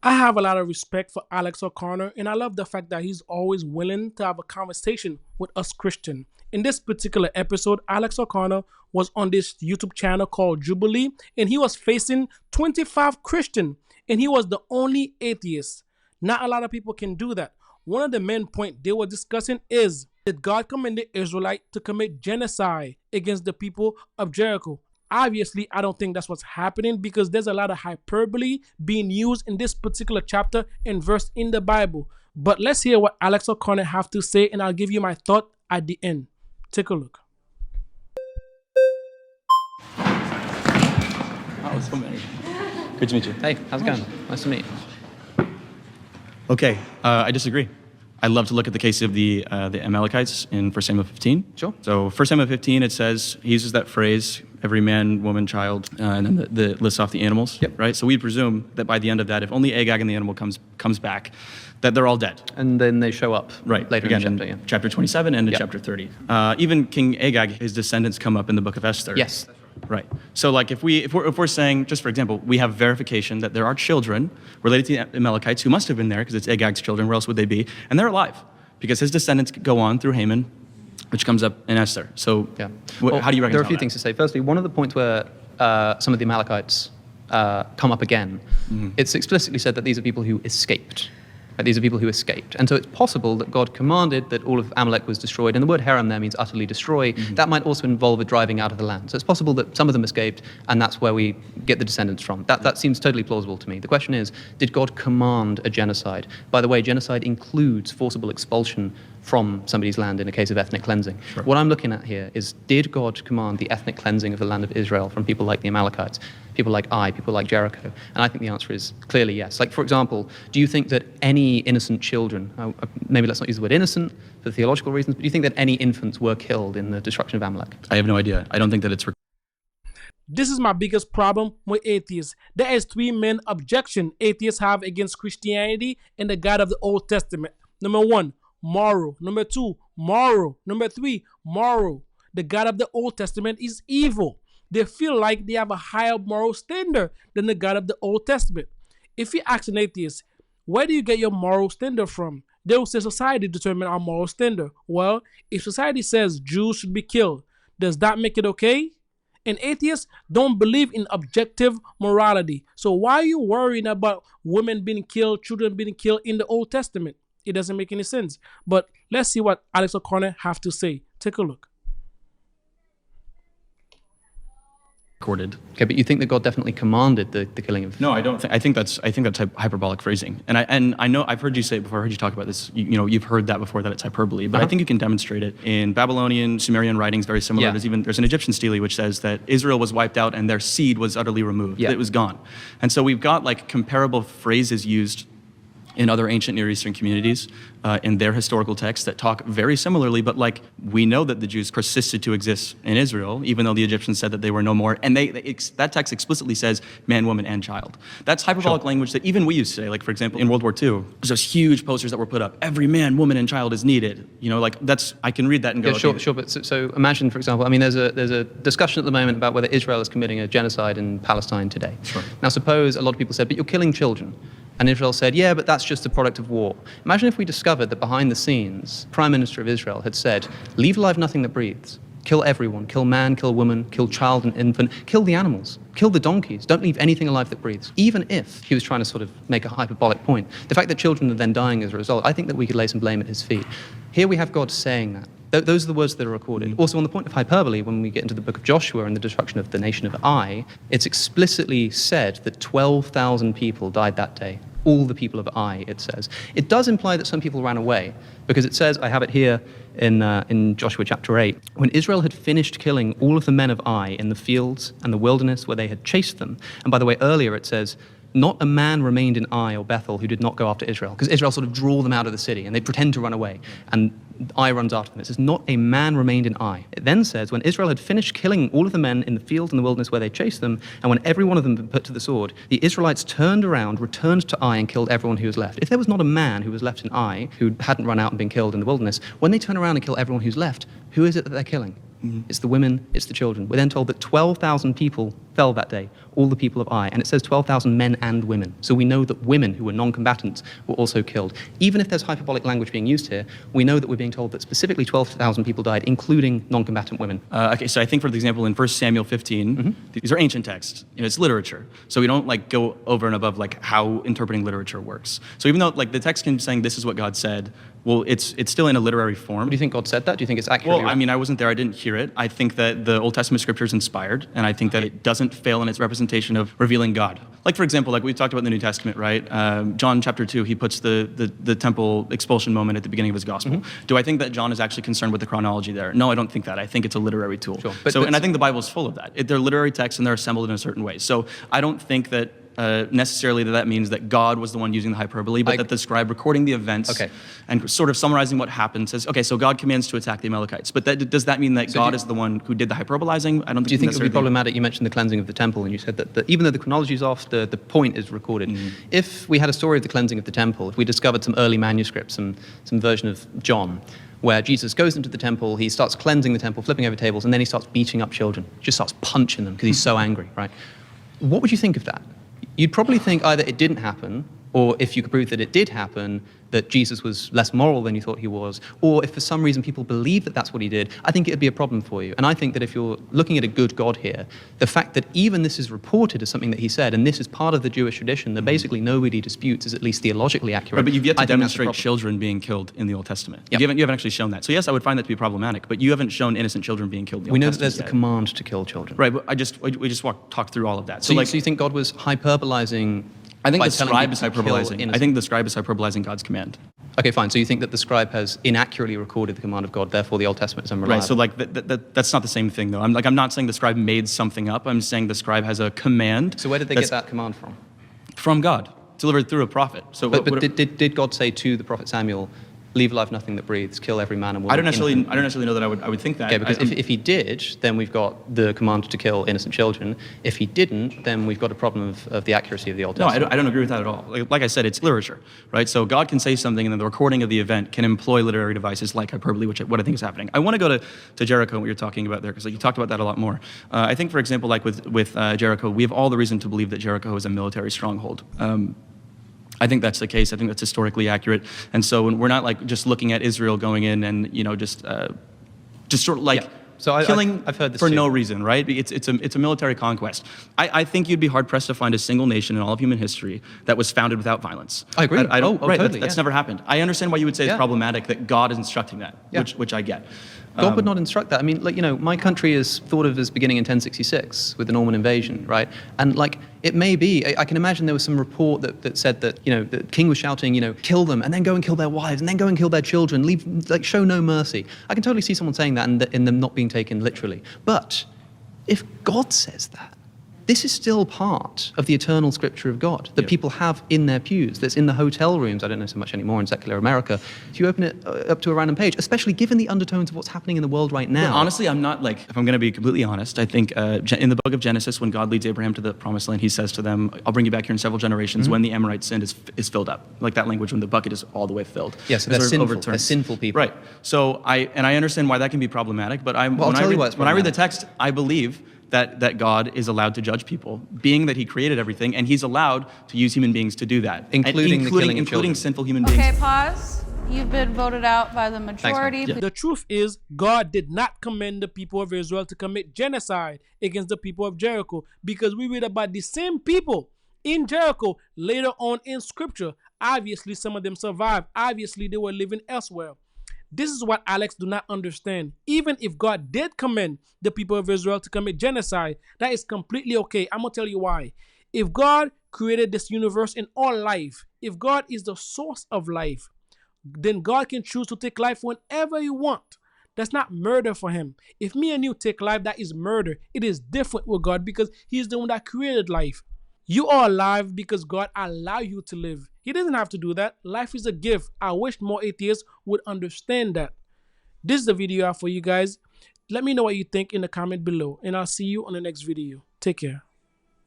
I have a lot of respect for Alex O'Connor, and I love the fact that he's always willing to have a conversation with us Christian. In this particular episode, Alex O'Connor was on this YouTube channel called Jubilee, and he was facing 25 Christian, and he was the only atheist. Not a lot of people can do that. One of the main points they were discussing is, did God command the Israelite to commit genocide against the people of Jericho? Obviously, I don't think that's what's happening because there's a lot of hyperbole being used in this particular chapter and verse in the Bible. But let's hear what Alex O'Connor have to say, and I'll give you my thought at the end. Take a look. Oh, so many. Good to meet you. Hey, how's it going? Nice to meet you. Okay, I disagree. I love to look at the case of the Amalekites in 1 Samuel 15. Sure. So 1 Samuel 15, it says, he uses that phrase, every man, woman, child, and then the lists off the animals, Yep. right? So we presume that by the end of that, if only Agag and the animal comes back, that they're all dead. And then they show up later Again, in the chapter, yeah. chapter 27 and in Yep. chapter 30. Even King Agag, his descendants come up in the book of Esther. Yes. Right. So, like, if we're saying, just for example, we have verification that there are children related to the Amalekites who must have been there because it's Agag's children. Where else would they be? And they're alive because his descendants go on through Haman, which comes up in Esther. So, Yeah. how do you reconcile There are a few that? things to say. Firstly, one of the points where some of the Amalekites come up again, it's explicitly said that these are people who escaped. Right? These are people who escaped. And so it's possible that God commanded that all of Amalek was destroyed. And the word harem there means utterly destroy. That might also involve a driving out of the land. So it's possible that some of them escaped, and that's where we get the descendants from. That seems totally plausible to me. The question is, did God command a genocide? By the way, genocide includes forcible expulsion from somebody's land in a case of ethnic cleansing. Sure. What I'm looking at here is, did God command the ethnic cleansing of the land of Israel from people like the Amalekites, people like Ai, people like Jericho? And I think the answer is clearly yes. Like, for example, do you think that any innocent children, maybe let's not use the word innocent for theological reasons, but do you think that any infants were killed in the destruction of Amalek? I have no idea. I don't think that it's This is my biggest problem with atheists. There is three main objections atheists have against Christianity and the God of the Old Testament. Number one, moral. Number two, moral. Number three, moral. The God of the Old Testament is evil. They feel like they have a higher moral standard than the God of the Old Testament. If you ask an atheist, where do you get your moral standard from? They will say society determines our moral standard. Well, if society says Jews should be killed, does that make it okay? And atheists don't believe in objective morality. So why are you worrying about women being killed, children being killed in the Old Testament? It doesn't make any sense. But let's see what Alex O'Connor have to say. Take a look. recorded. Okay, but you think that God definitely commanded the killing of... No, I don't think. I think that's hyperbolic phrasing. And I know I've heard you say it before. I heard you talk about this. You've heard that before, that it's hyperbole. But I think you can demonstrate it in Babylonian, Sumerian writings. Very similar. Yeah. There's an Egyptian stele which says that Israel was wiped out and their seed was utterly removed. Yeah. It was gone. And so we've got like comparable phrases used in other ancient Near Eastern communities, in their historical texts that talk very similarly, but like we know that the Jews persisted to exist in Israel, even though the Egyptians said that they were no more, and that text explicitly says man, woman, and child. That's hyperbolic language that even we use today. Like for example, in World War II, there's those huge posters that were put up. Every man, woman, and child is needed. Like that's, I can read that and go, yeah, sure. But so imagine, for example, I mean, there's a discussion at the moment about whether Israel is committing a genocide in Palestine today. Sure. Now suppose a lot of people said, but you're killing children. And Israel said, yeah, but that's just a product of war. Imagine if we discovered that behind the scenes, Prime Minister of Israel had said, leave alive nothing that breathes. Kill everyone. Kill man, kill woman, kill child and infant. Kill the animals. Kill the donkeys. Don't leave anything alive that breathes. Even if he was trying to sort of make a hyperbolic point. The fact that children are then dying as a result, I think that we could lay some blame at his feet. Here we have God saying that. Those are the words that are recorded. Also, on the point of hyperbole, when we get into the book of Joshua and the destruction of the nation of Ai, it's explicitly said that 12,000 people died that day. All the people of Ai, it says. It does imply that some people ran away, because it says, I have it here in Joshua chapter 8, when Israel had finished killing all of the men of Ai in the fields and the wilderness where they had chased them. And by the way, earlier it says, not a man remained in Ai or Bethel who did not go after Israel, because Israel sort of draw them out of the city and they pretend to run away. And Ai runs after them. It says, not a man remained in Ai. It then says, when Israel had finished killing all of the men in the fields and the wilderness where they chased them, and when every one of them had been put to the sword, the Israelites turned around, returned to Ai, and killed everyone who was left. If there was not a man who was left in Ai who hadn't run out and been killed in the wilderness, when they turn around and kill everyone who's left, who is it that they're killing? It's the women, it's the children. We're then told that 12,000 people fell that day, all the people of Ai. And it says 12,000 men and women. So we know that women who were non-combatants were also killed. Even if there's hyperbolic language being used here, we know that we're being told that specifically 12,000 people died, including non-combatant women. Okay, so I think, for example, in 1 Samuel 15, these are ancient texts. It's literature. So we don't like go over and above like how interpreting literature works. So even though like the text can be saying this is what God said, well, it's still in a literary form. Do you think God said that? Do you think it's accurate? Well, I mean, I wasn't there. I didn't hear it. I think that the Old Testament scripture is inspired, and I think that it doesn't fail in its representation of revealing God. Like, for example, like we talked about in the New Testament, right? John chapter 2, he puts the temple expulsion moment at the beginning of his gospel. Do I think that John is actually concerned with the chronology there? No, I don't think that. I think it's a literary tool. Sure. And I think the Bible is full of that. They're literary texts, and they're assembled in a certain way. So I don't think that necessarily that means that God was the one using the hyperbole, but that the scribe recording the events and sort of summarizing what happened says, okay, so God commands to attack the Amalekites. But does that mean that God is the one who did the hyperbolizing? I don't think. Do you think it would be problematic? You mentioned the cleansing of the temple, and you said that even though the chronology is off, the point is recorded. If we had a story of the cleansing of the temple, if we discovered some early manuscripts, some version of John, where Jesus goes into the temple, he starts cleansing the temple, flipping over tables, and then he starts beating up children, just starts punching them because he's so angry, right? What would you think of that? You'd probably think either it didn't happen, or if you could prove that it did happen, that Jesus was less moral than you thought he was, or if for some reason people believe that that's what he did, I think it'd be a problem for you. And I think that if you're looking at a good God here, the fact that even this is reported as something that he said, and this is part of the Jewish tradition that basically nobody disputes is at least theologically accurate. Right, but you've yet to demonstrate children being killed in the Old Testament. You haven't actually shown that. So yes, I would find that to be problematic, but you haven't shown innocent children being killed in the Old Testament. We know that there's the command to kill children. Right, but we just talked through all of that. So you think God was hyperbolizing? I think the scribe is hyperbolizing. I think the scribe is hyperbolizing God's command. Okay, fine. So you think that the scribe has inaccurately recorded the command of God, therefore the Old Testament is unreliable. Right, so like that's not the same thing, though. I'm not saying the scribe made something up. I'm saying the scribe has a command. So where did they get that command from? From God, delivered through a prophet. So, but did God say to the prophet Samuel, leave alive nothing that breathes, kill every man and woman? I don't necessarily know that I would think that. Okay, because if he did, then we've got the command to kill innocent children. If he didn't, then we've got a problem of the accuracy of the Old Testament. No, I don't agree with that at all. Like I said, it's literature, right? So God can say something, and then the recording of the event can employ literary devices like hyperbole, what I think is happening. I want to go to Jericho and what you're talking about there, because you talked about that a lot more. I think, for example, like with Jericho, we have all the reason to believe that Jericho is a military stronghold. I think that's the case. I think that's historically accurate. And so when we're not like just looking at Israel going in and just sort of like killing I've heard this for too. no reason, right? It's a military conquest. I think you'd be hard pressed to find a single nation in all of human history that was founded without violence. I agree. I don't. Right, totally, that's never happened. I understand why you would say it's problematic that God is instructing that, which I get. God would not instruct that. I mean, my country is thought of as beginning in 1066 with the Norman invasion, right? And it may be, I can imagine there was some report that said that, the king was shouting, kill them and then go and kill their wives and then go and kill their children, show no mercy. I can totally see someone saying that and them not being taken literally. But if God says that, this is still part of the eternal scripture of God that people have in their pews, that's in the hotel rooms. I don't know so much anymore in secular America. If you open it up to a random page, especially given the undertones of what's happening in the world right now. But honestly, I'm not if I'm going to be completely honest, I think in the book of Genesis, when God leads Abraham to the promised land, he says to them, I'll bring you back here in several generations when the Amorite sin is filled up. Like that language when the bucket is all the way filled. Yes, they're sinful. They're sinful people. Right. So I understand why that can be problematic, but when I read the text, I believe that God is allowed to judge people, being that he created everything, and he's allowed to use human beings to do that. Including the killing of children. Sinful human beings. Okay, pause. You've been voted out by the majority. Thanks, The truth is, God did not command the people of Israel to commit genocide against the people of Jericho, because we read about the same people in Jericho later on in scripture. Obviously, some of them survived. Obviously, they were living elsewhere. This is what Alex do not understand. Even if God did command the people of Israel to commit genocide, that is completely okay. I'm going to tell you why. If God created this universe and all life, if God is the source of life, then God can choose to take life whenever he wants. That's not murder for him. If me and you take life, that is murder. It is different with God because he's the one that created life. You are alive because God allowed you to live. He doesn't have to do that. Life is a gift. I wish more atheists would understand that. This is the video for you guys. Let me know what you think in the comment below, and I'll see you on the next video. Take care.